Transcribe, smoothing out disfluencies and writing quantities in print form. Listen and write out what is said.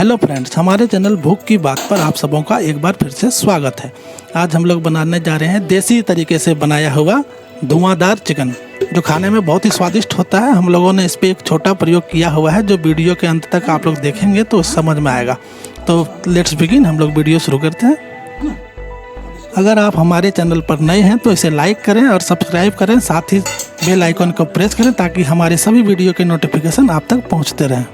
Hello friends, हमारे channel भूख की बात पर आप सबों का एक बार फिर से स्वागत है। आज हम लोग बनाने जा रहे हैं देसी तरीके से बनाया हुआ धुआंधार चिकन, जो खाने में बहुत ही स्वादिष्ट होता है। हम लोगों ने इस पर एक छोटा प्रयोग किया हुआ है, जो वीडियो के अंत तक आप लोग देखेंगे तो समझ में आएगा। तो लेट्स बिगिन, हम लोग वीडियो शुरू करते हैं। अगर आप हमारे चैनल पर नए हैं तो इसे लाइक करें और सब्सक्राइब करें, साथ ही बेल आइकन को प्रेस करें ताकि हमारे सभी वीडियो के नोटिफिकेशन आप तक पहुंचते रहें।